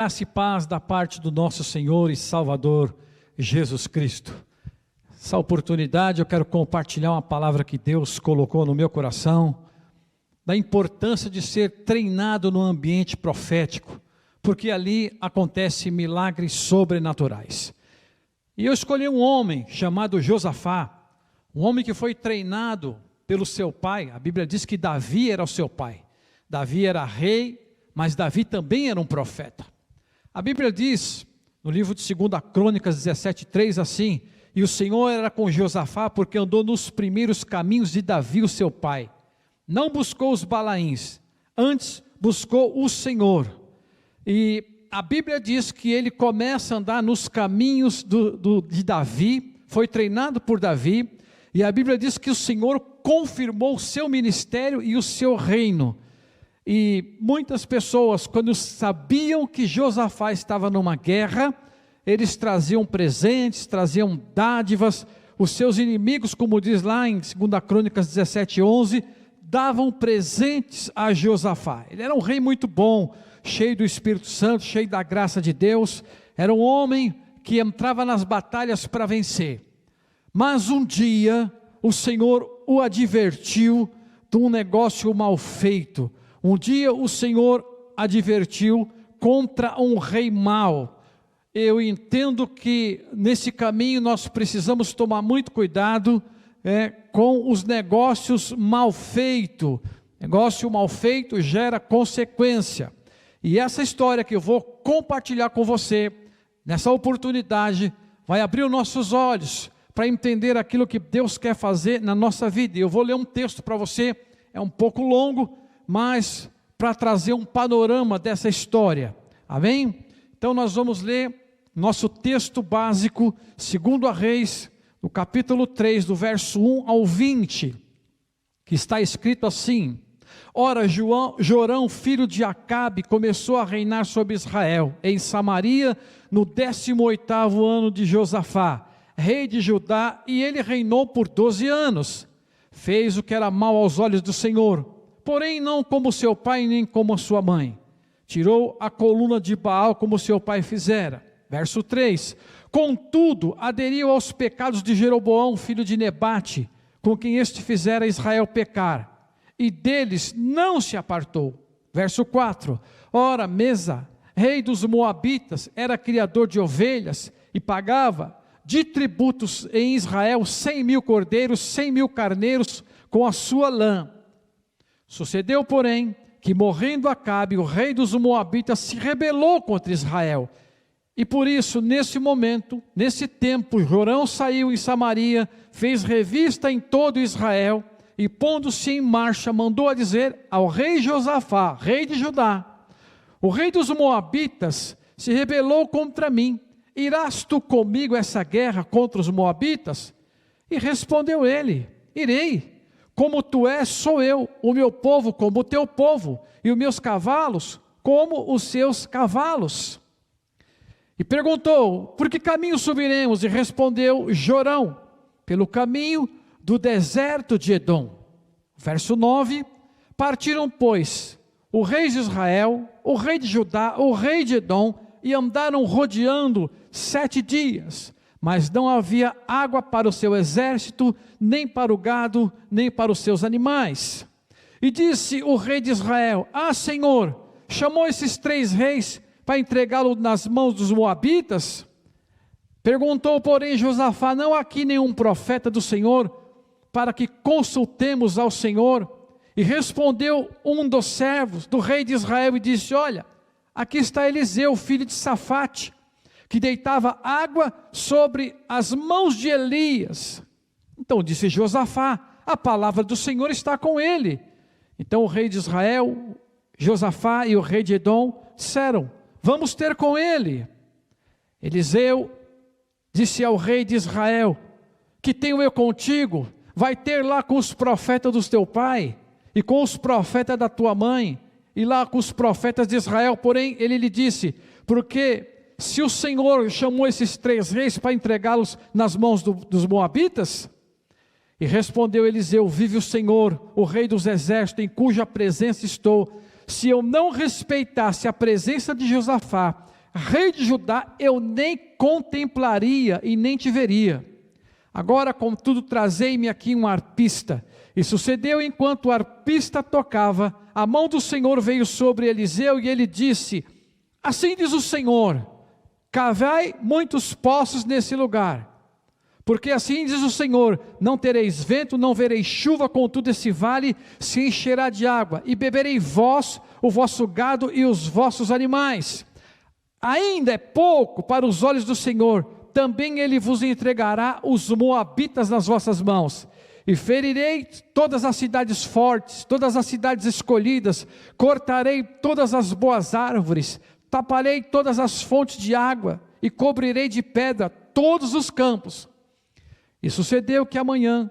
Graça e paz da parte do nosso Senhor e Salvador Jesus Cristo. Essa oportunidade eu quero compartilhar uma palavra que Deus colocou no meu coração, da importância de ser treinado no ambiente profético, porque ali acontecem milagres sobrenaturais. E eu escolhi um homem chamado Josafá, um homem que foi treinado pelo seu pai. A Bíblia diz que Davi era o seu pai. Davi era rei, mas Davi também era um profeta. A Bíblia diz, no livro de 2 Crônicas 17:3, assim: e o Senhor era com Josafá, porque andou nos primeiros caminhos de Davi, o seu pai. Não buscou os Balaíns, antes buscou o Senhor. E a Bíblia diz que ele começa a andar nos caminhos de Davi, foi treinado por Davi, e a Bíblia diz que o Senhor confirmou o seu ministério e o seu reino. E muitas pessoas, quando sabiam que Josafá estava numa guerra, eles traziam presentes, traziam dádivas. Os seus inimigos, como diz lá em 2 Crônicas 17:11, davam presentes a Josafá. Ele era um rei muito bom, cheio do Espírito Santo, cheio da graça de Deus. Era um homem que entrava nas batalhas para vencer. Mas um dia o Senhor o advertiu de um negócio mal feito. Um dia o Senhor advertiu contra um rei mau. Eu entendo que nesse caminho nós precisamos tomar muito cuidado com os negócios mal feitos. Negócio mal feito gera consequência. E essa história que eu vou compartilhar com você, nessa oportunidade, vai abrir os nossos olhos para entender aquilo que Deus quer fazer na nossa vida. Eu vou ler um texto para você, é um pouco longo, mas para trazer um panorama dessa história, amém? Então nós vamos ler nosso texto básico, 2 Reis, no capítulo 3, do verso 1 ao 20, que está escrito assim: ora, Jorão, filho de Acabe, começou a reinar sobre Israel, em Samaria, no 18º ano de Josafá, rei de Judá, e ele reinou por 12 anos. Fez o que era mal aos olhos do Senhor, porém não como seu pai, nem como sua mãe. Tirou a coluna de Baal, como seu pai fizera. Verso 3, contudo, aderiu aos pecados de Jeroboão, filho de Nebate, com quem este fizera Israel pecar, e deles não se apartou. Verso 4, ora, Mesa, rei dos Moabitas, era criador de ovelhas, e pagava de tributos em Israel 100.000 cordeiros, 100.000 carneiros, com a sua lã. Sucedeu, porém, que morrendo Acabe, o rei dos Moabitas, se rebelou contra Israel. E por isso, nesse momento, nesse tempo, Jorão saiu em Samaria, fez revista em todo Israel, e pondo-se em marcha, mandou a dizer ao rei Josafá, rei de Judá: o rei dos Moabitas se rebelou contra mim, irás tu comigo essa guerra contra os Moabitas? E respondeu ele: irei. Como tu és, sou eu, o meu povo como o teu povo, e os meus cavalos como os seus cavalos. E perguntou: por que caminho subiremos? E respondeu Jorão: pelo caminho do deserto de Edom. Verso 9, partiram, pois, o rei de Israel, o rei de Judá, o rei de Edom, e andaram rodeando 7 dias. Mas não havia água para o seu exército, nem para o gado, nem para os seus animais. E disse o rei de Israel: ah, Senhor, chamou esses 3 reis para entregá-lo nas mãos dos Moabitas? Perguntou, porém, Josafá: não há aqui nenhum profeta do Senhor, para que consultemos ao Senhor? E respondeu um dos servos do rei de Israel e disse: olha, aqui está Eliseu, filho de Safate, que deitava água sobre as mãos de Elias. Então disse Josafá: a palavra do Senhor está com ele. Então o rei de Israel, Josafá e o rei de Edom disseram: vamos ter com ele. Eliseu disse ao rei de Israel: que tenho eu contigo? Vai ter lá com os profetas do teu pai, e com os profetas da tua mãe, e lá com os profetas de Israel. Porém ele lhe disse: porque se o Senhor chamou esses 3 reis para entregá-los nas mãos dos Moabitas? E respondeu Eliseu: vive o Senhor, o rei dos exércitos, em cuja presença estou, se eu não respeitasse a presença de Josafá, rei de Judá, eu nem contemplaria e nem te veria. Agora, contudo, trazei-me aqui um arpista. E sucedeu enquanto o arpista tocava, a mão do Senhor veio sobre Eliseu e ele disse: assim diz o Senhor, cavai muitos poços nesse lugar. Porque assim diz o Senhor, não tereis vento, não vereis chuva, contudo esse vale se encherá de água, e beberei vós, o vosso gado e os vossos animais. Ainda é pouco para os olhos do Senhor, também Ele vos entregará os moabitas nas vossas mãos. E ferirei todas as cidades fortes, todas as cidades escolhidas, cortarei todas as boas árvores, taparei todas as fontes de água, e cobrirei de pedra todos os campos. E sucedeu que amanhã,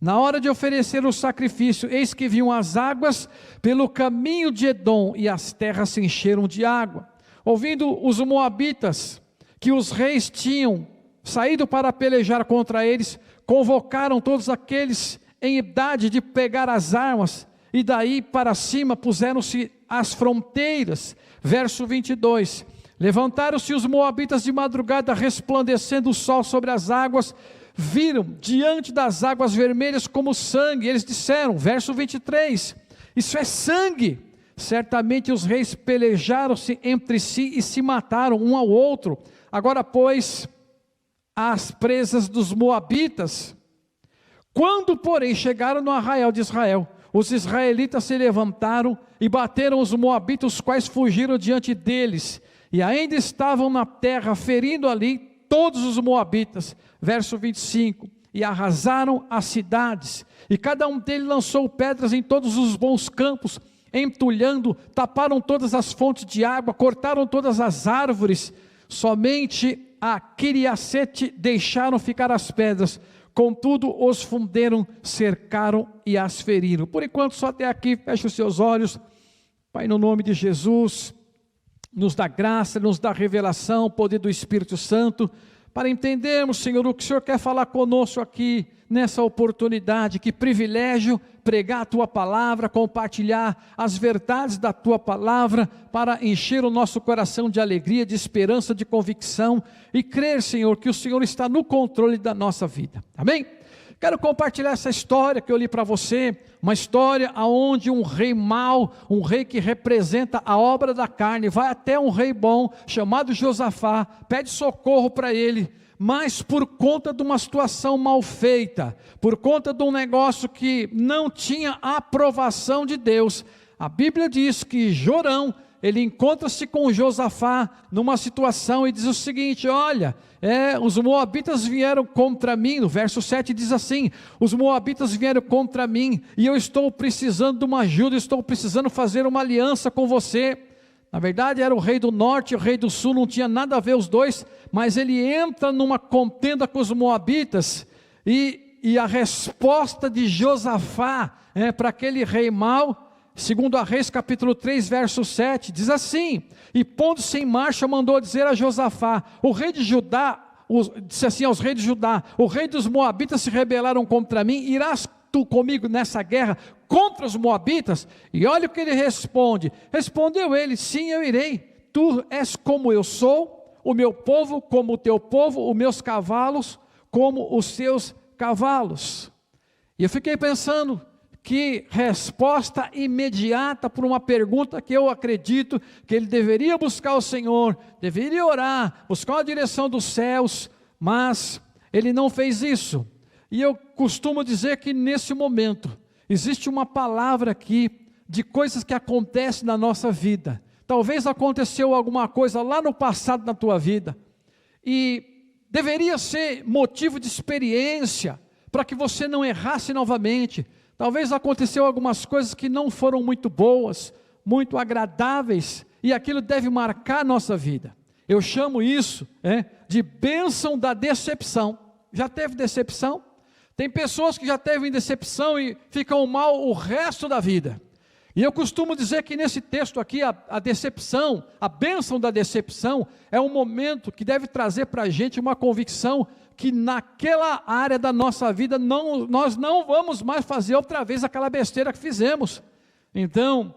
na hora de oferecer o sacrifício, eis que vinham as águas pelo caminho de Edom, e as terras se encheram de água. Ouvindo os moabitas que os reis tinham saído para pelejar contra eles, convocaram todos aqueles em idade de pegar as armas, e daí para cima puseram-se as fronteiras. Verso 22, levantaram-se os moabitas de madrugada, resplandecendo o sol sobre as águas, viram diante das águas vermelhas como sangue, eles disseram, verso 23, isso é sangue. Certamente os reis pelejaram-se entre si e se mataram um ao outro. Agora, pois, as presas dos moabitas. Quando, porém, chegaram no arraial de Israel, os israelitas se levantaram e bateram os moabitas, os quais fugiram diante deles, e ainda estavam na terra, ferindo ali todos os moabitas. Verso 25, e arrasaram as cidades, e cada um deles lançou pedras em todos os bons campos, entulhando, taparam todas as fontes de água, cortaram todas as árvores, somente a Quiriacete deixaram ficar as pedras, contudo os funderam, cercaram e as feriram. Por enquanto só até aqui, feche os seus olhos. Pai, no nome de Jesus, nos dá graça, nos dá revelação, poder do Espírito Santo, para entendermos, Senhor, o que o Senhor quer falar conosco aqui, nessa oportunidade. Que privilégio pregar a Tua palavra, compartilhar as verdades da Tua palavra, para encher o nosso coração de alegria, de esperança, de convicção, e crer, Senhor, que o Senhor está no controle da nossa vida, amém? Quero compartilhar essa história que eu li para você, uma história onde um rei mau, um rei que representa a obra da carne, vai até um rei bom, chamado Josafá, pede socorro para ele, mas por conta de uma situação mal feita, por conta de um negócio que não tinha aprovação de Deus, a Bíblia diz que Jorão, ele encontra-se com Josafá numa situação e diz o seguinte: olha, os moabitas vieram contra mim, no verso 7 diz assim, os moabitas vieram contra mim, e eu estou precisando de uma ajuda, estou precisando fazer uma aliança com você. Na verdade era o rei do norte e o rei do sul, não tinha nada a ver os dois, mas ele entra numa contenda com os moabitas, e a resposta de Josafá para aquele rei mau, segundo a Reis capítulo 3 verso 7, diz assim: e pondo-se em marcha, mandou dizer a Josafá, o rei de Judá, disse assim aos reis de Judá, o rei dos moabitas se rebelaram contra mim, irás tu comigo nessa guerra contra os moabitas? E olha o que ele responde, respondeu ele, sim, eu irei, tu és como eu sou, o meu povo como o teu povo, os meus cavalos como os seus cavalos. E eu fiquei pensando, que resposta imediata para uma pergunta que eu acredito que ele deveria buscar o Senhor, deveria orar, buscar a direção dos céus, mas ele não fez isso. E eu costumo dizer que nesse momento, existe uma palavra aqui, de coisas que acontecem na nossa vida. Talvez aconteceu alguma coisa lá no passado na tua vida, e deveria ser motivo de experiência, para que você não errasse novamente. Talvez aconteceu algumas coisas que não foram muito boas, muito agradáveis, e aquilo deve marcar a nossa vida. Eu chamo isso de bênção da decepção. Já teve decepção? Tem pessoas que já teve decepção e ficam mal o resto da vida. E eu costumo dizer que nesse texto aqui, a decepção, a bênção da decepção, é um momento que deve trazer para a gente uma convicção que naquela área da nossa vida, nós não vamos mais fazer outra vez aquela besteira que fizemos. Então,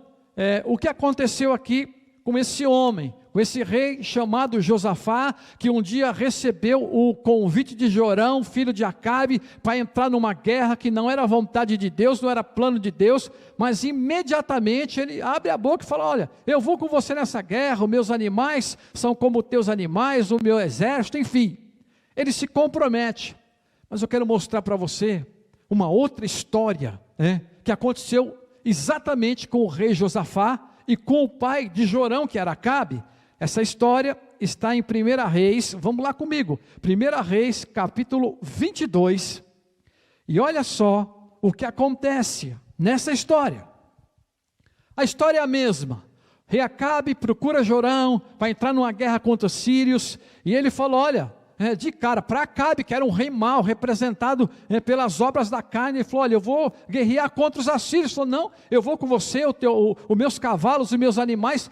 o que aconteceu aqui com esse homem, com esse rei chamado Josafá, que um dia recebeu o convite de Jorão, filho de Acabe, para entrar numa guerra que não era vontade de Deus, não era plano de Deus, mas imediatamente ele abre a boca e fala: olha, eu vou com você nessa guerra, os meus animais são como teus animais, o meu exército, enfim. Ele se compromete. Mas eu quero mostrar para você uma outra história, que aconteceu exatamente com o rei Josafá e com o pai de Jorão, que era Acabe. Essa história está em 1 Reis, vamos lá comigo, 1 Reis capítulo 22, e olha só o que acontece nessa história. A história é a mesma. Rei Acabe procura Jorão, vai entrar numa guerra contra os sírios, e ele fala: olha, de cara, para Acabe, que era um rei mau, representado pelas obras da carne, ele falou: olha, eu vou guerrear contra os assírios. Ele falou: não, eu vou com você, os meus cavalos e meus animais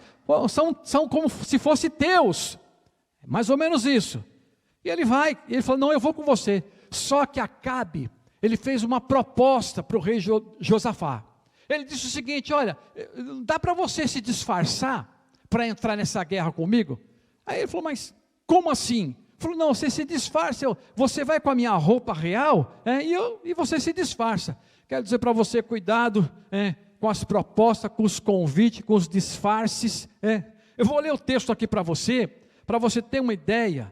são como se fossem teus, mais ou menos isso. E ele vai, ele falou: não, eu vou com você. Só que Acabe, ele fez uma proposta para o rei Josafá. Ele disse o seguinte: olha, dá para você se disfarçar para entrar nessa guerra comigo? Aí ele falou: mas como assim? Falou: não, você se disfarça, você vai com a minha roupa real, e você se disfarça. Quero dizer para você, cuidado com as propostas, com os convites, com os disfarces. Eu vou ler o texto aqui para você ter uma ideia,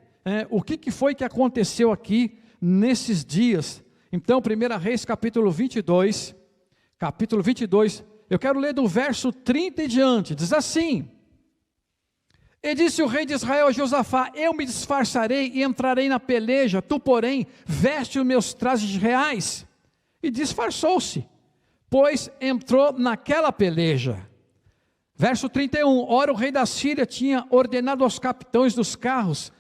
o que foi que aconteceu aqui nesses dias. Então, 1 Reis capítulo 22, eu quero ler do verso 30 e diante, diz assim: e disse o rei de Israel a Josafá: eu me disfarçarei e entrarei na peleja, tu porém veste os meus trajes reais. E disfarçou-se, pois entrou naquela peleja. Verso 31, ora o rei da Síria tinha ordenado aos capitães dos carros,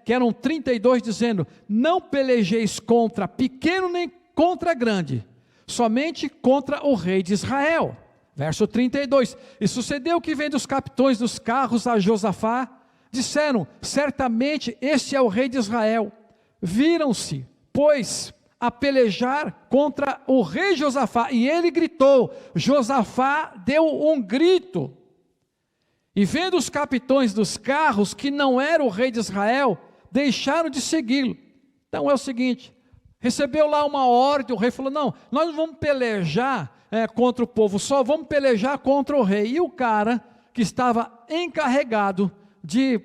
que eram 32, dizendo: não pelejeis contra pequeno nem contra grande, somente contra o rei de Israel. Verso 32, e sucedeu que vendo os capitães dos carros a Josafá, disseram: certamente este é o rei de Israel. Viram-se, pois, a pelejar contra o rei Josafá, e ele gritou. Josafá deu um grito, e vendo os capitães dos carros, que não era o rei de Israel, deixaram de segui-lo. Então é o seguinte, recebeu lá uma ordem, o rei falou: não, nós não vamos pelejar contra o povo, só vamos pelejar contra o rei. E o cara que estava encarregado de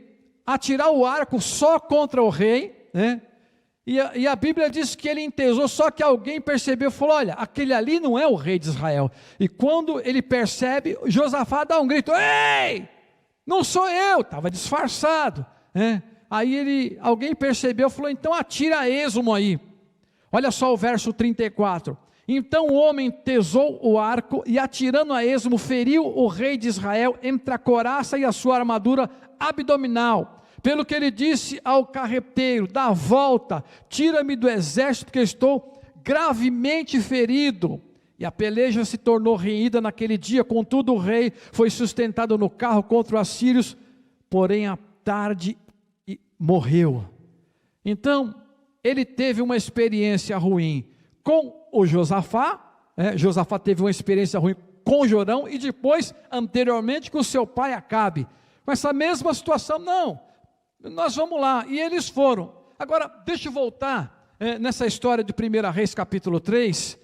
atirar o arco só contra o rei, e a Bíblia diz que ele entesou, só que alguém percebeu, falou: olha, aquele ali não é o rei de Israel. E quando ele percebe, Josafá dá um grito: ei, não sou eu, estava disfarçado. Aí alguém percebeu, falou: então atira a esmo aí. Olha só o verso 34, então o homem tesou o arco e atirando a esmo feriu o rei de Israel entre a couraça e a sua armadura abdominal, pelo que ele disse ao carreteiro: dá a volta, tira-me do exército, porque estou gravemente ferido. E a peleja se tornou renhida naquele dia, contudo o rei foi sustentado no carro contra os assírios, porém à tarde morreu. Então ele teve uma experiência ruim com o Josafá, Josafá teve uma experiência ruim com Jorão, e depois, anteriormente, com seu pai Acabe, com essa mesma situação. não, nós vamos lá, e eles foram. Agora, deixa eu voltar nessa história de 1 Reis capítulo 3,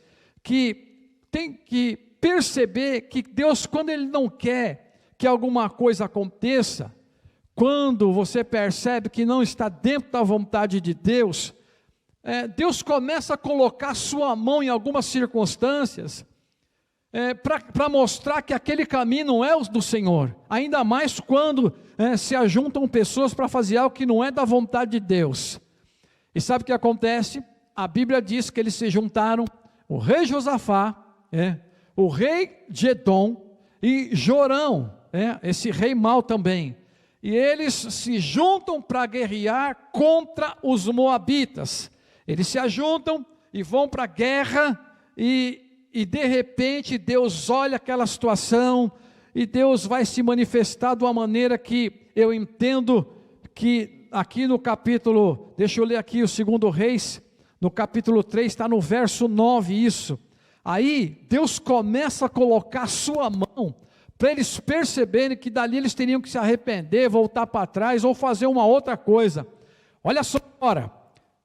que tem que perceber que Deus, quando Ele não quer que alguma coisa aconteça, quando você percebe que não está dentro da vontade de Deus, Deus começa a colocar sua mão em algumas circunstâncias, para mostrar que aquele caminho não é o do Senhor, ainda mais quando se ajuntam pessoas para fazer algo que não é da vontade de Deus. E sabe o que acontece? A Bíblia diz que eles se juntaram, o rei Josafá, o rei de Edom e Jorão, esse rei mau também, e eles se juntam para guerrear contra os moabitas. Eles se ajuntam e vão para a guerra, e de repente Deus olha aquela situação, e Deus vai se manifestar de uma maneira que eu entendo que aqui no capítulo, deixa eu ler aqui o 2 Reis, no capítulo 3, está no verso 9 isso. Aí Deus começa a colocar a sua mão para eles perceberem que dali eles teriam que se arrepender, voltar para trás ou fazer uma outra coisa. Olha só agora,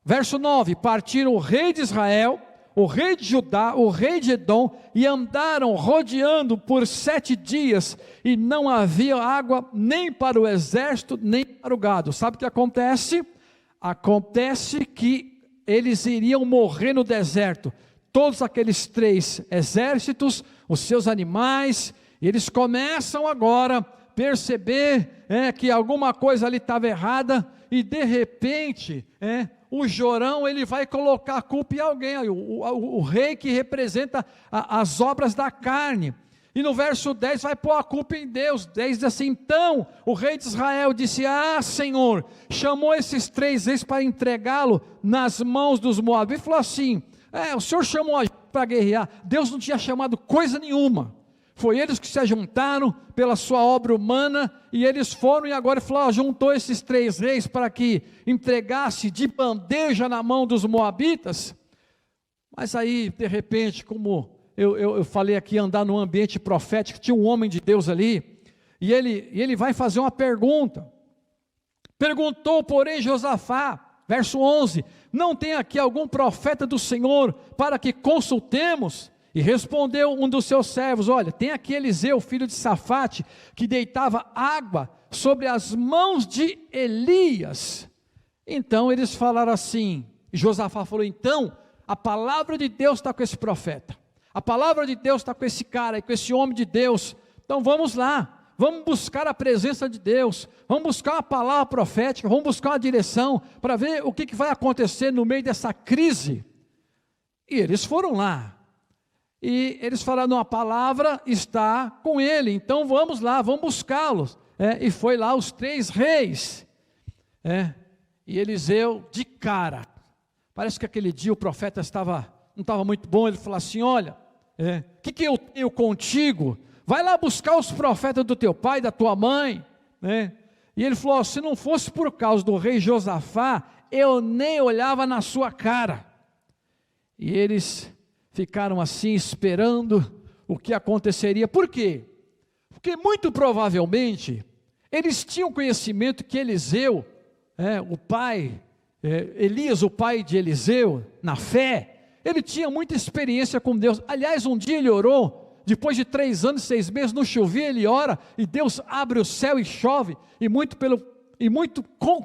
verso 9: partiram o rei de Israel, o rei de Judá, o rei de Edom, e andaram rodeando por 7 dias, e não havia água nem para o exército, nem para o gado. Sabe o que acontece? Acontece que eles iriam morrer no deserto, todos aqueles 3 exércitos, os seus animais, e eles começam agora a perceber que alguma coisa ali estava errada, e de repente, o Jorão, ele vai colocar a culpa em alguém, o rei que representa as obras da carne, e no verso 10 vai pôr a culpa em Deus. 10 diz assim: então o rei de Israel disse: Senhor, chamou esses 3 reis para entregá-lo nas mãos dos moabitas, e falou assim: o Senhor chamou a gente para guerrear. Deus não tinha chamado coisa nenhuma, foi eles que se ajuntaram pela sua obra humana, e eles foram, e agora falou, juntou esses 3 reis para que entregasse de bandeja na mão dos moabitas. Mas aí, de repente, como eu falei aqui, andar num ambiente profético, tinha um homem de Deus ali, e ele vai fazer uma pergunta. Perguntou, porém, Josafá, verso 11, não tem aqui algum profeta do Senhor para que consultemos? E respondeu um dos seus servos: olha, tem aqui Eliseu, filho de Safate, que deitava água sobre as mãos de Elias. Então eles falaram assim, Josafá falou: então a palavra de Deus está com esse profeta, a palavra de Deus está com esse cara, com esse homem de Deus, então vamos lá, vamos buscar a presença de Deus, vamos buscar uma palavra profética, vamos buscar uma direção, para ver o que vai acontecer no meio dessa crise. E eles foram lá, e eles falaram: a palavra está com ele, então vamos lá, vamos buscá-los. E foi lá os 3 reis, e Eliseu de cara, parece que aquele dia o profeta não estava muito bom. Ele falou assim: olha, o que eu tenho contigo? Vai lá buscar os profetas do teu pai, da tua mãe, E ele falou: se não fosse por causa do rei Josafá, eu nem olhava na sua cara. E eles ficaram assim esperando o que aconteceria. Por quê? Porque muito provavelmente eles tinham conhecimento que Eliseu, o pai, Elias, o pai de Eliseu, na fé, ele tinha muita experiência com Deus. Aliás, um dia ele orou, depois de 3 anos e 6 meses, não chovia, ele ora, e Deus abre o céu e chove,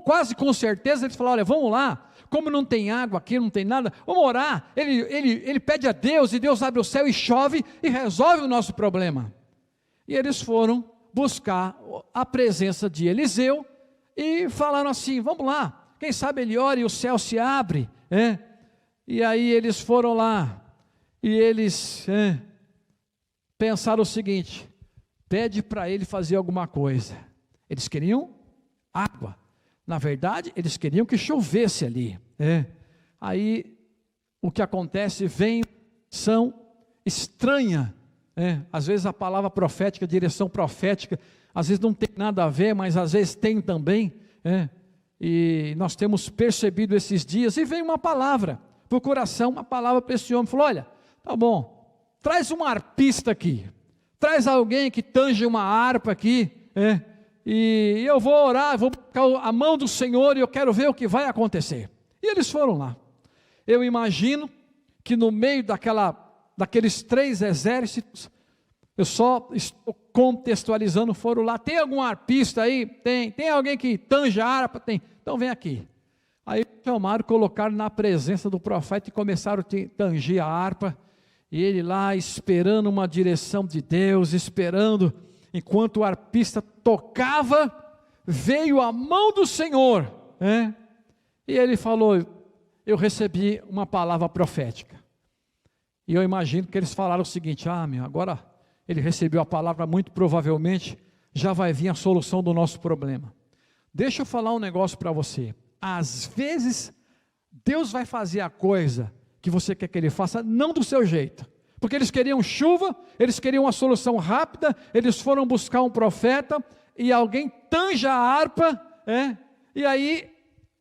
quase com certeza, ele falou: olha, vamos lá, como não tem água aqui, não tem nada, vamos orar. Ele pede a Deus, e Deus abre o céu e chove, e resolve o nosso problema. E eles foram buscar a presença de Eliseu, e falaram assim: vamos lá, quem sabe ele ora e o céu se abre. E aí eles foram lá, e eles pensaram o seguinte: pede para ele fazer alguma coisa. Eles queriam água, na verdade eles queriam que chovesse ali. Aí o que acontece, vem ação estranha, às vezes a palavra profética, a direção profética, às vezes não tem nada a ver, mas às vezes tem também, e nós temos percebido esses dias, e veio uma palavra para o coração, uma palavra para esse homem. Falou: olha, tá bom, traz um arpista aqui, traz alguém que tange uma harpa aqui, e eu vou orar, vou buscar a mão do Senhor, e eu quero ver o que vai acontecer. E eles foram lá. Eu imagino que no meio daqueles 3 exércitos, eu só estou contextualizando, foram lá: tem algum arpista aí? Tem alguém que tanja a harpa? Tem, então vem aqui. Aí chamaram, colocaram na presença do profeta, e começaram a tanger a harpa, e ele lá esperando uma direção de Deus, esperando. Enquanto o arpista tocava, veio a mão do Senhor, e ele falou: eu recebi uma palavra profética. E eu imagino que eles falaram o seguinte: agora ele recebeu a palavra, muito provavelmente já vai vir a solução do nosso problema. Deixa eu falar um negócio para você. Às vezes Deus vai fazer a coisa que você quer que Ele faça, não do seu jeito, porque eles queriam chuva, eles queriam uma solução rápida, eles foram buscar um profeta, e alguém tanja a harpa, e aí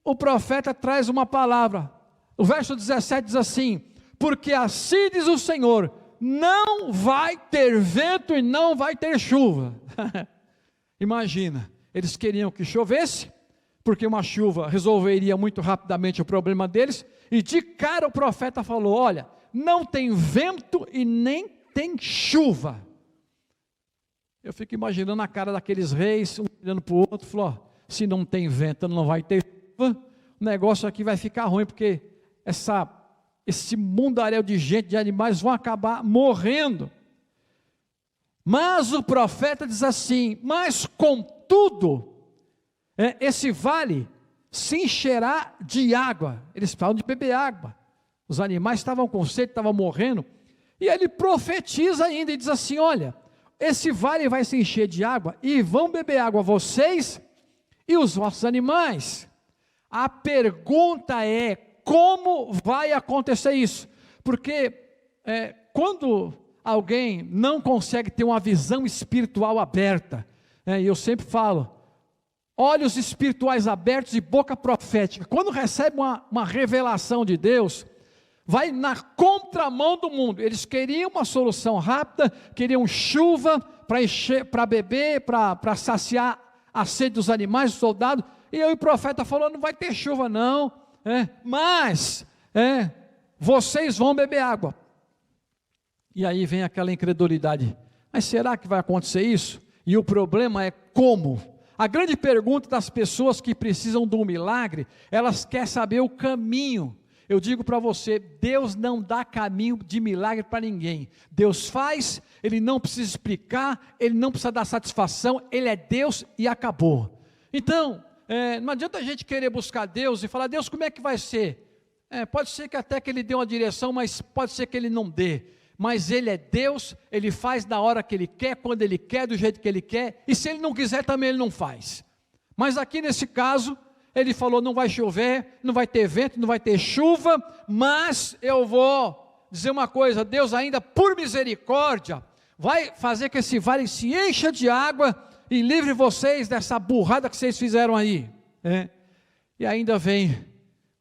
o profeta traz uma palavra. O verso 17 diz assim: porque assim diz o Senhor, não vai ter vento e não vai ter chuva. Imagina, eles queriam que chovesse, porque uma chuva resolveria muito rapidamente o problema deles, e de cara o profeta falou: olha, não tem vento e nem tem chuva. Eu fico imaginando a cara daqueles reis, um olhando para o outro, falou: ó, se não tem vento, não vai ter chuva, o negócio aqui vai ficar ruim, porque esse mundaréu de gente, de animais, vão acabar morrendo. Mas o profeta diz assim: mas contudo, esse vale se encherá de água. Eles falam de beber água, os animais estavam com sede, estavam morrendo, e ele profetiza ainda, e diz assim: olha, esse vale vai se encher de água, e vão beber água vocês e os vossos animais. A pergunta é: como vai acontecer isso? Porque quando alguém não consegue ter uma visão espiritual aberta, e eu sempre falo, olhos espirituais abertos e boca profética, quando recebe uma revelação de Deus, vai na contramão do mundo. Eles queriam uma solução rápida, queriam chuva para encher, para beber, para saciar a sede dos animais, dos soldados, e aí o profeta falou: não vai ter chuva não, mas vocês vão beber água. E aí vem aquela incredulidade: mas será que vai acontecer isso? E o problema é como? A grande pergunta das pessoas que precisam de um milagre, elas querem saber o caminho. Eu digo para você, Deus não dá caminho de milagre para ninguém. Deus faz, Ele não precisa explicar, Ele não precisa dar satisfação, Ele é Deus e acabou. Então, não adianta a gente querer buscar Deus e falar: Deus, como é que vai ser? Pode ser que até que Ele dê uma direção, mas pode ser que Ele não dê. Mas Ele é Deus, Ele faz na hora que Ele quer, quando Ele quer, do jeito que Ele quer, e se Ele não quiser também Ele não faz. Mas aqui nesse caso, Ele falou: não vai chover, não vai ter vento, não vai ter chuva, mas eu vou dizer uma coisa: Deus ainda por misericórdia, vai fazer que esse vale se encha de água, e livre vocês dessa burrada que vocês fizeram aí. E ainda vem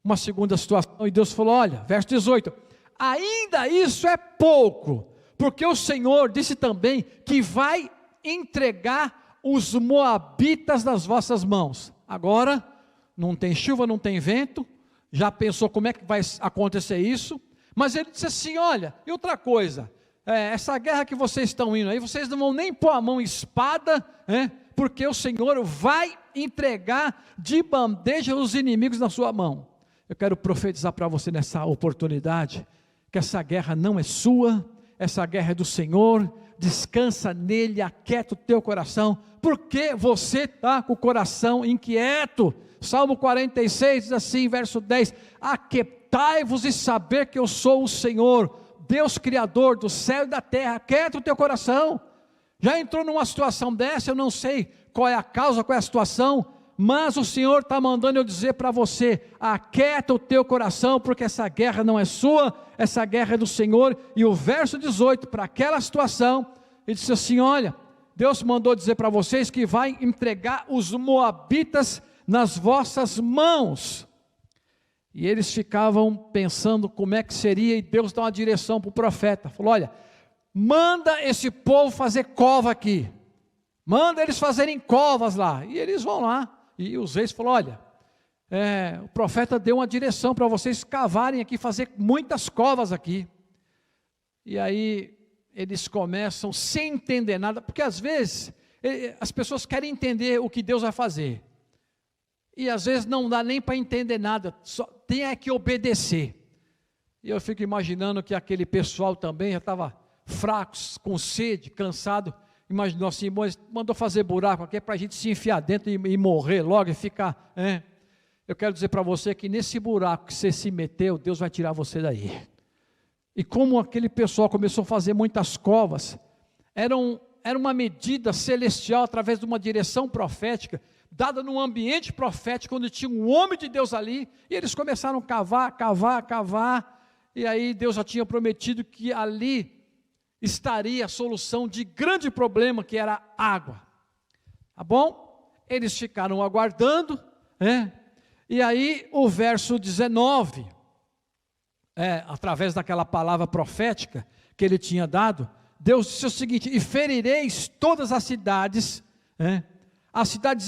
uma segunda situação, e Deus falou: olha, verso 18, ainda isso é pouco, porque o Senhor disse também que vai entregar os moabitas nas vossas mãos. Agora, não tem chuva, não tem vento, já pensou como é que vai acontecer isso? Mas ele disse assim: olha, e outra coisa, essa guerra que vocês estão indo aí, vocês não vão nem pôr a mão em espada, porque o Senhor vai entregar de bandeja os inimigos na sua mão. Eu quero profetizar para você nessa oportunidade, que essa guerra não é sua, essa guerra é do Senhor. Descansa nele, aquieta o teu coração, porque você está com o coração inquieto. Salmo 46 diz assim, verso 10, aquietai-vos e saber que eu sou o Senhor, Deus Criador do céu e da terra. Aquieta o teu coração. Já entrou numa situação dessa? Eu não sei qual é a causa, qual é a situação, mas o Senhor está mandando eu dizer para você: aquieta o teu coração, porque essa guerra não é sua, essa guerra é do Senhor. E o verso 18, para aquela situação, ele disse assim: olha, Deus mandou dizer para vocês que vai entregar os moabitas nas vossas mãos. E eles ficavam pensando como é que seria, e Deus dá uma direção para o profeta, falou: olha, manda esse povo fazer cova aqui, manda eles fazerem covas lá, e eles vão lá. E os reis falaram: olha, o profeta deu uma direção para vocês cavarem aqui, fazer muitas covas aqui. E aí eles começam sem entender nada, porque às vezes as pessoas querem entender o que Deus vai fazer, e às vezes não dá nem para entender nada, só tem que obedecer. E eu fico imaginando que aquele pessoal também já estava fracos, com sede, cansado. Imaginou assim: mandou fazer buraco aqui para a gente se enfiar dentro e morrer logo e ficar. Eu quero dizer para você que nesse buraco que você se meteu, Deus vai tirar você daí. E como aquele pessoal começou a fazer muitas covas, era uma medida celestial através de uma direção profética, dada num ambiente profético, onde tinha um homem de Deus ali, e eles começaram a cavar, e aí Deus já tinha prometido que ali estaria a solução de grande problema, que era água. Tá bom? Eles ficaram aguardando, e aí o verso 19, através daquela palavra profética, que ele tinha dado, Deus disse o seguinte: e ferireis todas as cidades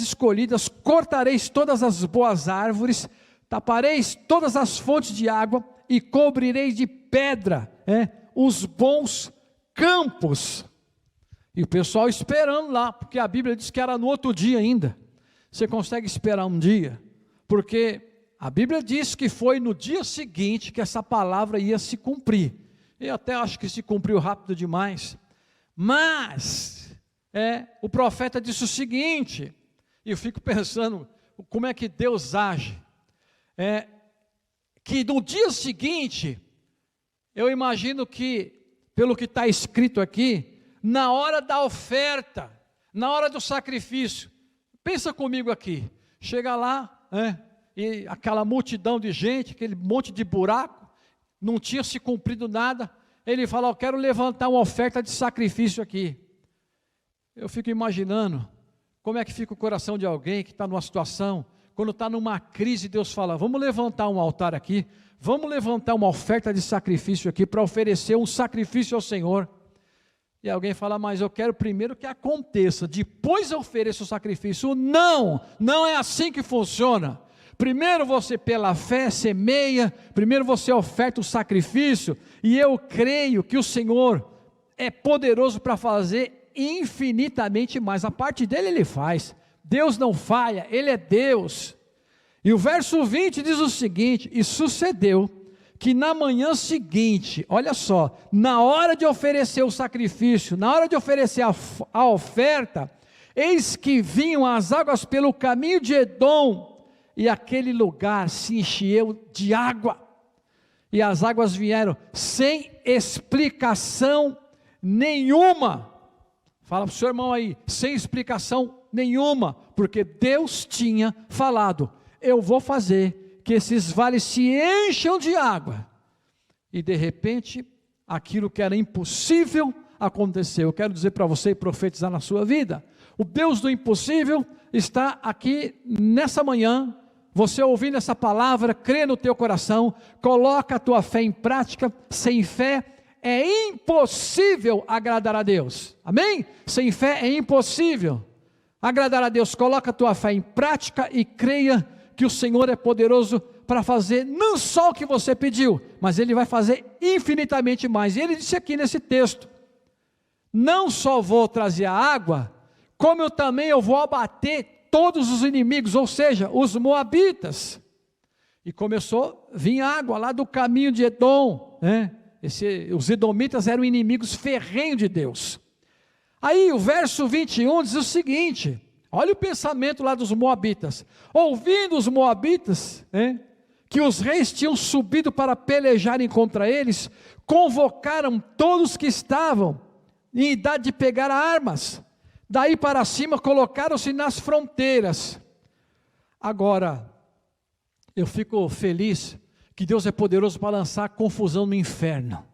escolhidas, cortareis todas as boas árvores, tapareis todas as fontes de água, e cobrireis de pedra os bons campos. E o pessoal esperando lá, porque a Bíblia diz que era no outro dia ainda. Você consegue esperar um dia? Porque a Bíblia diz que foi no dia seguinte que essa palavra ia se cumprir. Eu até acho que se cumpriu rápido demais. Mas o profeta disse o seguinte, e eu fico pensando como é que Deus age. Que no dia seguinte, eu imagino que, pelo que está escrito aqui, na hora da oferta, na hora do sacrifício, pensa comigo aqui, chega lá, e aquela multidão de gente, aquele monte de buraco, não tinha se cumprido nada, ele fala: eu quero levantar uma oferta de sacrifício aqui. Eu fico imaginando, como é que fica o coração de alguém que está numa situação, quando está numa crise, Deus fala: vamos levantar um altar aqui, vamos levantar uma oferta de sacrifício aqui, para oferecer um sacrifício ao Senhor. E alguém fala: mas eu quero primeiro que aconteça, depois eu ofereço o sacrifício. Não é assim que funciona. Primeiro você, pela fé, semeia, primeiro você oferta o sacrifício, e eu creio que o Senhor é poderoso para fazer infinitamente mais. A parte dele ele faz, Deus não falha, ele é Deus. E o verso 20 diz o seguinte: e sucedeu que na manhã seguinte, olha só, na hora de oferecer o sacrifício, na hora de oferecer a oferta, eis que vinham as águas pelo caminho de Edom, e aquele lugar se encheu de água, e as águas vieram sem explicação nenhuma. Fala para o seu irmão aí, sem explicação nenhuma, porque Deus tinha falado: eu vou fazer que esses vales se encham de água. E de repente, aquilo que era impossível aconteceu. Eu quero dizer para você e profetizar na sua vida: o Deus do impossível está aqui nessa manhã. Você ouvindo essa palavra, crê no teu coração, coloca a tua fé em prática. Sem fé é impossível agradar a Deus, amém? Sem fé é impossível agradar a Deus. Coloca a tua fé em prática e creia que o Senhor é poderoso para fazer não só o que você pediu, mas Ele vai fazer infinitamente mais. E Ele disse aqui nesse texto: não só vou trazer a água, como eu também vou abater todos os inimigos, ou seja, os moabitas. E começou a vir água lá do caminho de Edom, os edomitas eram inimigos ferrenhos de Deus. Aí o verso 21 diz o seguinte: olha o pensamento lá dos moabitas. Ouvindo os moabitas, que os reis tinham subido para pelejarem contra eles, convocaram todos que estavam em idade de pegar armas. Daí para cima colocaram-se nas fronteiras. Agora, eu fico feliz que Deus é poderoso para lançar confusão no inferno.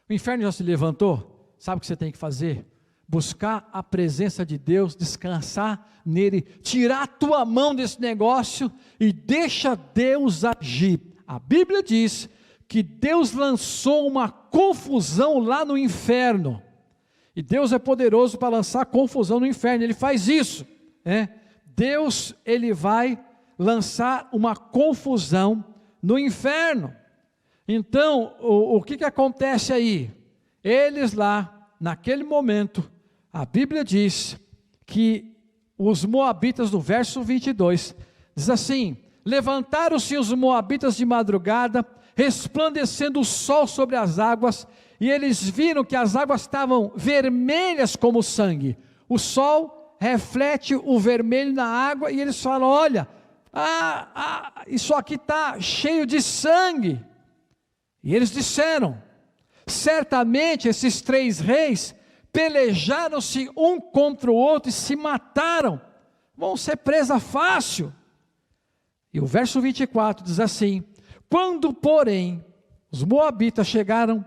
O inferno já se levantou? Sabe o que você tem que fazer? Buscar a presença de Deus, descansar nele, tirar a tua mão desse negócio e deixa Deus agir. A Bíblia diz que Deus lançou uma confusão lá no inferno, e Deus é poderoso para lançar confusão no inferno. Ele faz isso, Deus, Ele vai lançar uma confusão no inferno. Então, o que acontece aí? Eles lá, naquele momento, a Bíblia diz que os moabitas, no verso 22, diz assim: levantaram-se os moabitas de madrugada, resplandecendo o sol sobre as águas, e eles viram que as águas estavam vermelhas como sangue. O sol reflete o vermelho na água, e eles falam: olha, isso aqui está cheio de sangue. E eles disseram: certamente esses 3 reis pelejaram-se um contra o outro e se mataram, vão ser presa fácil. E o verso 24 diz assim: quando porém os moabitas chegaram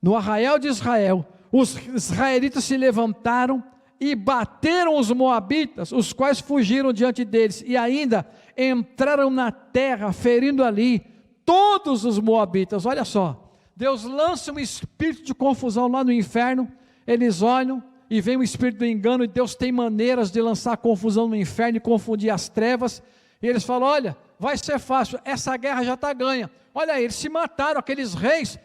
no arraial de Israel, os israelitas se levantaram e bateram os moabitas, os quais fugiram diante deles, e ainda entraram na terra, ferindo ali todos os moabitas. Olha só, Deus lança um espírito de confusão lá no inferno, eles olham e vem o espírito do engano, e Deus tem maneiras de lançar confusão no inferno e confundir as trevas, e eles falam, olha, vai ser fácil, essa guerra já está ganha, olha aí, eles se mataram, aqueles reis,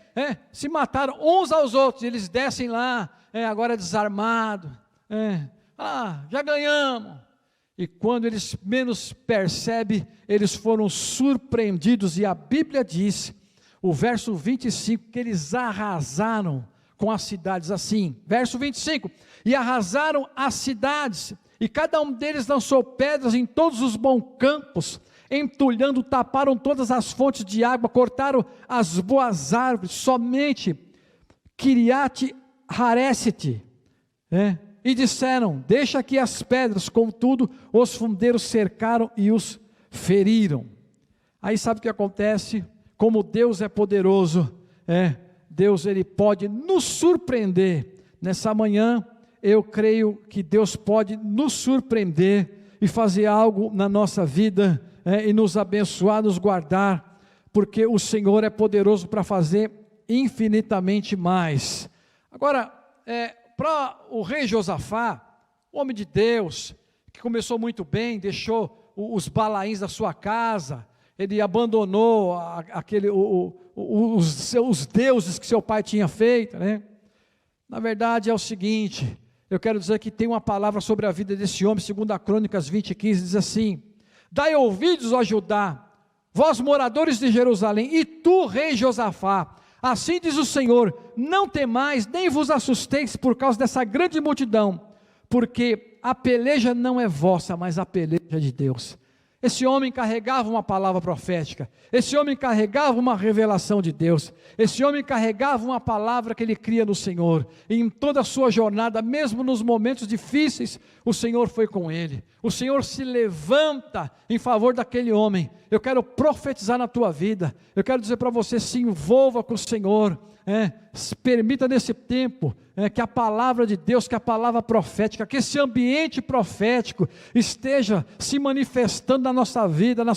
se mataram uns aos outros, eles descem lá, agora desarmado, já ganhamos, e quando eles menos percebem, eles foram surpreendidos, e a Bíblia diz, o verso 25, que eles arrasaram com as cidades assim, verso 25, e arrasaram as cidades, e cada um deles lançou pedras em todos os bons campos, entulhando, taparam todas as fontes de água, cortaram as boas árvores, somente Kiriat Haresete, e disseram, deixa aqui as pedras, contudo, os fundeiros cercaram e os feriram. Aí sabe o que acontece? Como Deus é poderoso, Deus ele pode nos surpreender. Nessa manhã, eu creio que Deus pode nos surpreender e fazer algo na nossa vida, e nos abençoar, nos guardar, porque o Senhor é poderoso para fazer infinitamente mais. Agora, para o rei Josafá, o homem de Deus, que começou muito bem, deixou os balaíns da sua casa, ele abandonou os deuses que seu pai tinha feito, Na verdade é o seguinte, eu quero dizer que tem uma palavra sobre a vida desse homem, 2 Crônicas 20:15, diz assim, dai ouvidos, ó Judá, vós moradores de Jerusalém, e tu, rei Josafá, assim diz o Senhor, não temais, nem vos assusteis por causa dessa grande multidão, porque a peleja não é vossa, mas a peleja é de Deus. Esse homem carregava uma palavra profética, esse homem carregava uma revelação de Deus, esse homem carregava uma palavra que ele cria no Senhor, e em toda a sua jornada, mesmo nos momentos difíceis, o Senhor foi com ele, o Senhor se levanta em favor daquele homem. Eu quero profetizar na tua vida, eu quero dizer para você, se envolva com o Senhor, permita nesse tempo, que a palavra de Deus, que a palavra profética, que esse ambiente profético esteja se manifestando na nossa vida, na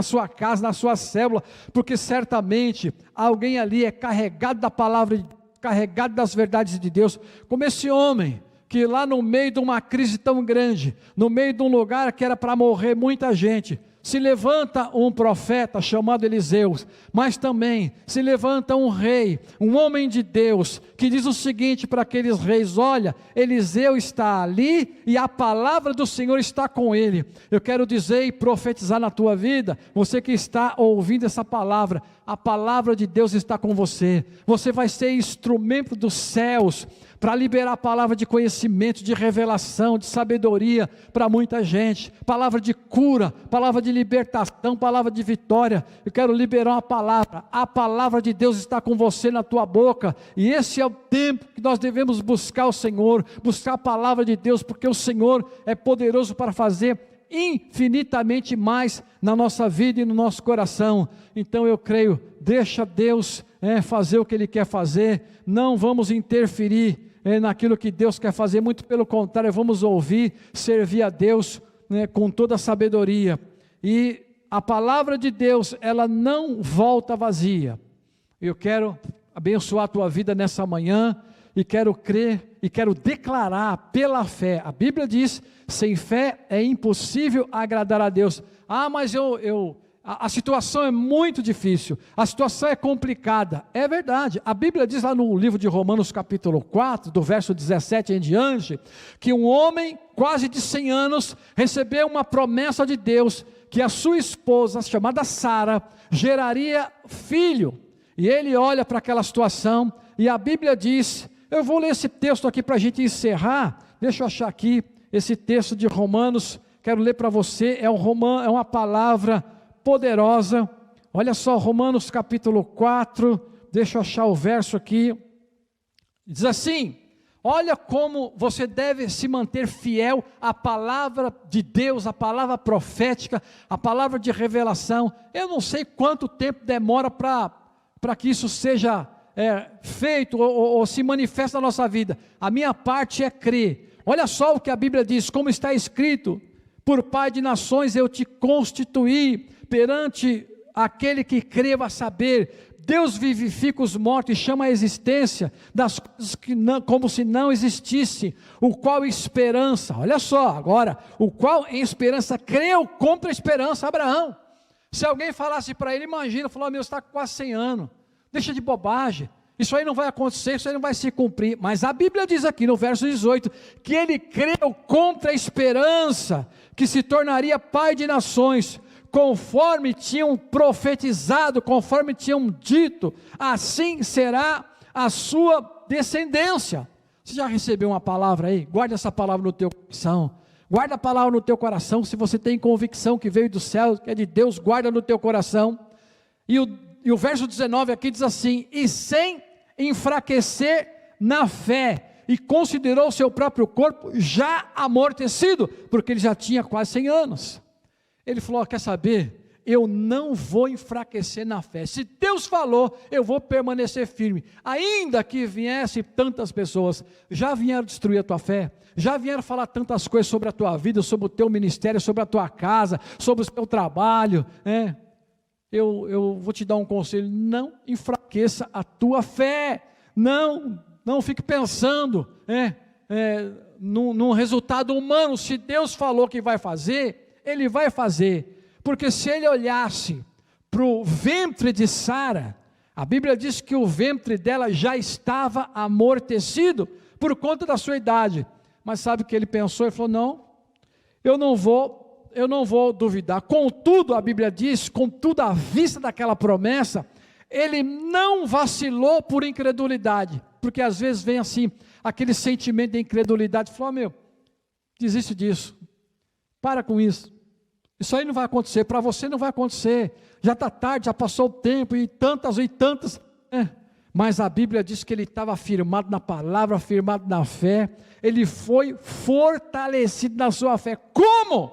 sua casa, na sua célula, porque certamente alguém ali é carregado da palavra, carregado das verdades de Deus, como esse homem, que lá no meio de uma crise tão grande, no meio de um lugar que era para morrer muita gente, se levanta um profeta chamado Eliseu, mas também se levanta um rei, um homem de Deus, que diz o seguinte para aqueles reis, olha, Eliseu está ali, e a palavra do Senhor está com ele. Eu quero dizer e profetizar na tua vida, você que está ouvindo essa palavra, a palavra de Deus está com você, você vai ser instrumento dos céus, para liberar a palavra de conhecimento, de revelação, de sabedoria para muita gente, palavra de cura, palavra de libertação, palavra de vitória. Eu quero liberar uma palavra, a palavra de Deus está com você na tua boca, e esse é o tempo que nós devemos buscar o Senhor, buscar a palavra de Deus, porque o Senhor é poderoso para fazer infinitamente mais na nossa vida e no nosso coração. Então eu creio, deixa Deus fazer o que Ele quer fazer, não vamos interferir naquilo que Deus quer fazer, muito pelo contrário, vamos ouvir, servir a Deus com toda a sabedoria, e a palavra de Deus, ela não volta vazia. Eu quero abençoar a tua vida nessa manhã, e quero crer, e quero declarar pela fé, a Bíblia diz, sem fé é impossível agradar a Deus. Mas a situação é muito difícil, a situação é complicada, é verdade, a Bíblia diz lá no livro de Romanos capítulo 4, do verso 17 em diante, que um homem quase de 100 anos, recebeu uma promessa de Deus, que a sua esposa, chamada Sara, geraria filho, e ele olha para aquela situação, e a Bíblia diz, eu vou ler esse texto aqui para a gente encerrar, deixa eu achar aqui, esse texto de Romanos, quero ler para você, é uma palavra poderosa. Olha só, Romanos capítulo 4, deixa eu achar o verso aqui, diz assim, olha como você deve se manter fiel à palavra de Deus, à palavra profética, à palavra de revelação. Eu não sei quanto tempo demora para que isso seja feito ou se manifesta na nossa vida. A minha parte é crer. Olha só o que a Bíblia diz, como está escrito, por pai de nações eu te constituí, perante aquele que creva saber, Deus vivifica os mortos e chama a existência das coisas que não, como se não existisse, o qual esperança, olha só agora, o qual em esperança creu contra a esperança Abraão. Se alguém falasse para ele, imagina, falou, meu, você está com quase 100 anos, deixa de bobagem, isso aí não vai acontecer, isso aí não vai se cumprir. Mas a Bíblia diz aqui no verso 18, que ele creu contra a esperança, que se tornaria pai de nações, conforme tinham profetizado, conforme tinham dito, assim será a sua descendência. Você já recebeu uma palavra aí? Guarda essa palavra no teu coração. Guarda a palavra no teu coração. Se você tem convicção que veio do céu, que é de Deus, guarda no teu coração. E o verso 19 aqui diz assim: e sem enfraquecer na fé, e considerou seu próprio corpo já amortecido, porque ele já tinha quase 100 anos. Ele falou, quer saber, eu não vou enfraquecer na fé, se Deus falou, eu vou permanecer firme, ainda que viessem tantas pessoas, já vieram destruir a tua fé, já vieram falar tantas coisas sobre a tua vida, sobre o teu ministério, sobre a tua casa, sobre o teu trabalho, eu vou te dar um conselho, não enfraqueça a tua fé, não fique pensando num resultado humano. Se Deus falou que vai fazer, Ele vai fazer, porque se ele olhasse para o ventre de Sara, a Bíblia diz que o ventre dela já estava amortecido, por conta da sua idade, mas sabe o que ele pensou? Ele falou, não, eu não vou duvidar. Contudo, a Bíblia diz, contudo, à vista daquela promessa, ele não vacilou por incredulidade, porque às vezes vem assim, aquele sentimento de incredulidade, falou, desiste disso, para com isso, isso aí não vai acontecer, para você não vai acontecer, já está tarde, já passou o tempo, e tantas, mas a Bíblia diz que ele estava firmado na palavra, firmado na fé, ele foi fortalecido na sua fé. Como?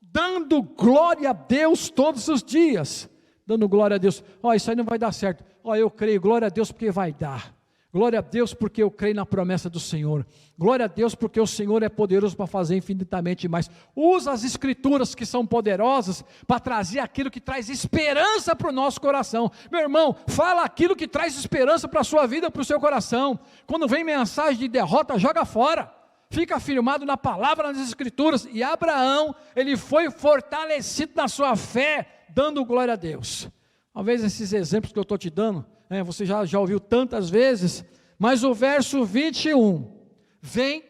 Dando glória a Deus todos os dias, dando glória a Deus. Isso aí não vai dar certo, eu creio, glória a Deus porque vai dar, glória a Deus porque eu creio na promessa do Senhor, glória a Deus porque o Senhor é poderoso para fazer infinitamente mais. Usa as escrituras que são poderosas para trazer aquilo que traz esperança para o nosso coração. Meu irmão, fala aquilo que traz esperança para a sua vida, para o seu coração. Quando vem mensagem de derrota, joga fora, fica firmado na palavra, nas escrituras. E Abraão, ele foi fortalecido na sua fé, dando glória a Deus. Talvez esses exemplos que eu estou te dando, você já ouviu tantas vezes, mas o verso 21, vem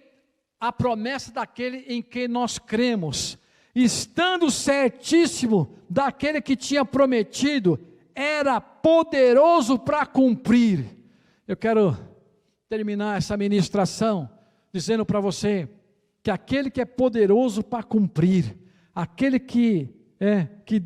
a promessa daquele em quem nós cremos, estando certíssimo daquele que tinha prometido, era poderoso para cumprir. Eu quero terminar essa ministração, dizendo para você, que aquele que é poderoso para cumprir, aquele que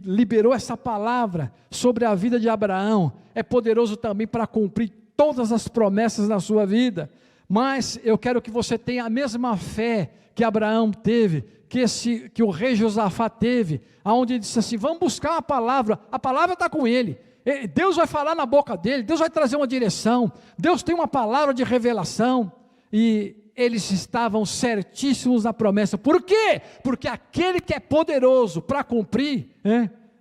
liberou essa palavra sobre a vida de Abraão, é poderoso também para cumprir todas as promessas na sua vida. Mas eu quero que você tenha a mesma fé que Abraão teve, que o rei Josafá teve, aonde ele disse assim, vamos buscar a palavra está com ele, Deus vai falar na boca dele, Deus vai trazer uma direção, Deus tem uma palavra de revelação, e eles estavam certíssimos na promessa. Por quê? Porque aquele que é poderoso para cumprir,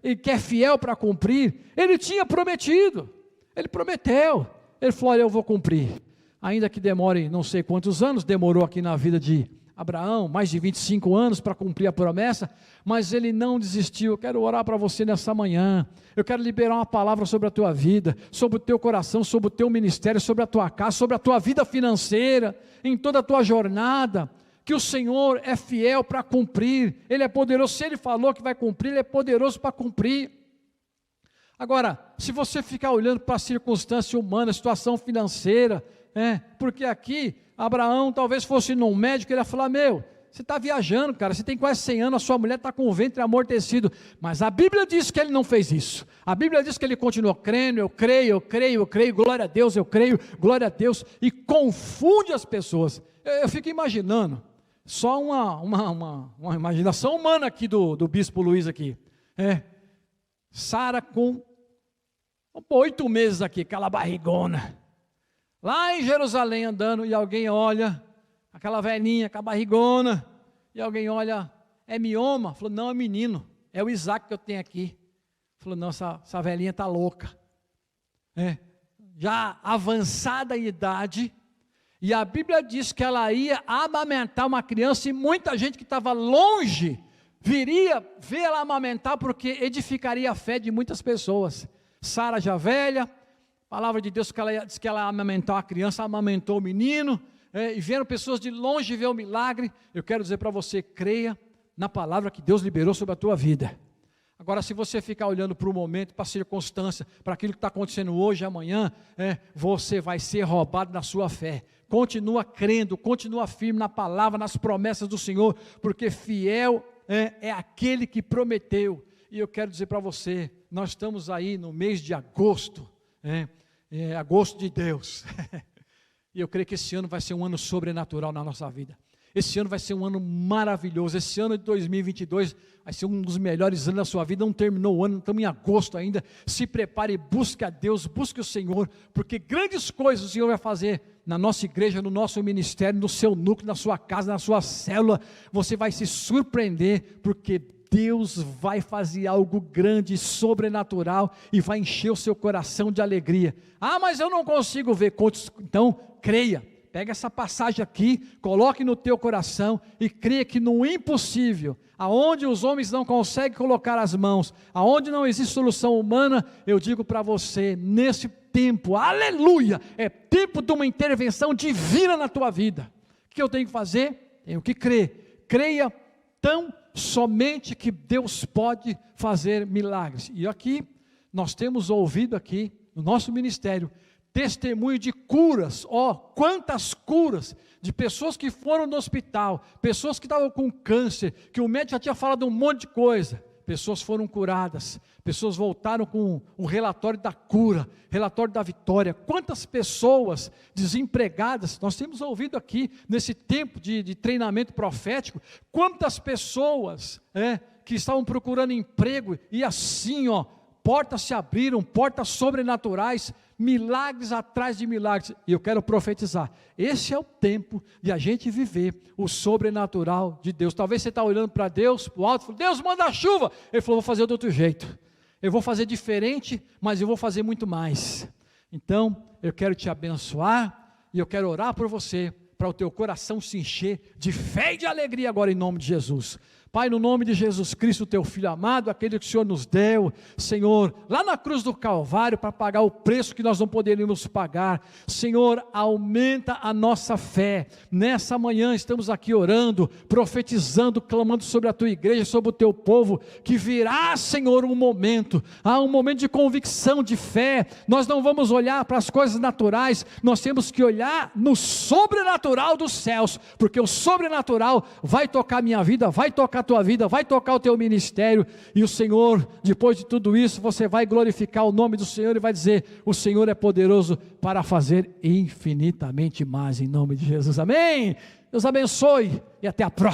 e que é fiel para cumprir, ele tinha prometido, ele prometeu, ele falou, eu vou cumprir, ainda que demore não sei quantos anos, demorou aqui na vida de Abraão, mais de 25 anos para cumprir a promessa, mas ele não desistiu. Eu quero orar para você nessa manhã, eu quero liberar uma palavra sobre a tua vida, sobre o teu coração, sobre o teu ministério, sobre a tua casa, sobre a tua vida financeira, em toda a tua jornada, que o Senhor é fiel para cumprir, Ele é poderoso, se Ele falou que vai cumprir, Ele é poderoso para cumprir. Agora, se você ficar olhando para a circunstância humana, a situação financeira, porque aqui, Abraão talvez fosse num médico, ele ia falar, você está viajando, cara, você tem quase 100 anos, a sua mulher está com o ventre amortecido, mas a Bíblia diz que ele não fez isso, a Bíblia diz que ele continuou crendo, eu creio, glória a Deus, eu creio, glória a Deus, e confunde as pessoas. Eu fico imaginando, só uma imaginação humana aqui do bispo Luiz aqui, Sara com 8 meses aqui, aquela barrigona, lá em Jerusalém andando, e alguém olha, aquela velhinha com a barrigona, e alguém olha, é mioma? Falou, não, é menino, é o Isaac que eu tenho aqui. Falou, não, essa velhinha está louca. já avançada em idade, e a Bíblia diz que ela ia amamentar uma criança, e muita gente que estava longe, viria ver ela amamentar, porque edificaria a fé de muitas pessoas. Sara já velha, a palavra de Deus diz que ela amamentou a criança, amamentou o menino, e vieram pessoas de longe ver o milagre. Eu quero dizer para você, creia na palavra que Deus liberou sobre a tua vida. Agora, se você ficar olhando para o momento, para a circunstância, para aquilo que está acontecendo hoje, amanhã, você vai ser roubado na sua fé. Continua crendo, continua firme na palavra, nas promessas do Senhor, porque fiel é aquele que prometeu. E eu quero dizer para você, nós estamos aí no mês de agosto, agosto de Deus, e eu creio que esse ano vai ser um ano sobrenatural na nossa vida. Esse ano vai ser um ano maravilhoso. Esse ano de 2022 vai ser um dos melhores anos da sua vida. Não terminou o ano, estamos em agosto ainda. Se prepare, busque a Deus, busque o Senhor, porque grandes coisas o Senhor vai fazer na nossa igreja, no nosso ministério, no seu núcleo, na sua casa, na sua célula. Você vai se surpreender, porque Deus vai fazer algo grande, sobrenatural, e vai encher o seu coração de alegria. Ah, mas eu não consigo ver. Então, creia. Pega essa passagem aqui, coloque no teu coração e creia que no impossível, aonde os homens não conseguem colocar as mãos, aonde não existe solução humana, eu digo para você, nesse tempo, aleluia, é tempo de uma intervenção divina na tua vida. O que eu tenho que fazer? Tenho que crer. Creia tão somente que Deus pode fazer milagres. E aqui, nós temos ouvido aqui, no nosso ministério, testemunho de curas, quantas curas, de pessoas que foram no hospital, pessoas que estavam com câncer, que o médico já tinha falado um monte de coisa, pessoas foram curadas, pessoas voltaram com o relatório da cura, relatório da vitória. Quantas pessoas desempregadas, nós temos ouvido aqui, nesse tempo de treinamento profético, quantas pessoas que estavam procurando emprego, e assim portas se abriram, portas sobrenaturais, milagres atrás de milagres. E eu quero profetizar, esse é o tempo de a gente viver o sobrenatural de Deus. Talvez você está olhando para Deus, para o alto, falando, Deus manda a chuva. Ele falou, vou fazer de outro jeito, eu vou fazer diferente, mas eu vou fazer muito mais. Então, eu quero te abençoar, e eu quero orar por você, para o teu coração se encher de fé e de alegria agora, em nome de Jesus. Pai, no nome de Jesus Cristo, teu Filho amado, aquele que o Senhor nos deu, Senhor, lá na cruz do Calvário, para pagar o preço que nós não poderíamos pagar. Senhor, aumenta a nossa fé. Nessa manhã estamos aqui orando, profetizando, clamando sobre a tua igreja, sobre o teu povo, que virá, Senhor, um momento de convicção, de fé. Nós não vamos olhar para as coisas naturais, nós temos que olhar no sobrenatural dos céus, porque o sobrenatural vai tocar a minha vida, vai tocar a tua vida, vai tocar o teu ministério, e o Senhor, depois de tudo isso, você vai glorificar o nome do Senhor, e vai dizer, o Senhor é poderoso para fazer infinitamente mais, em nome de Jesus, amém? Deus abençoe, e até a próxima.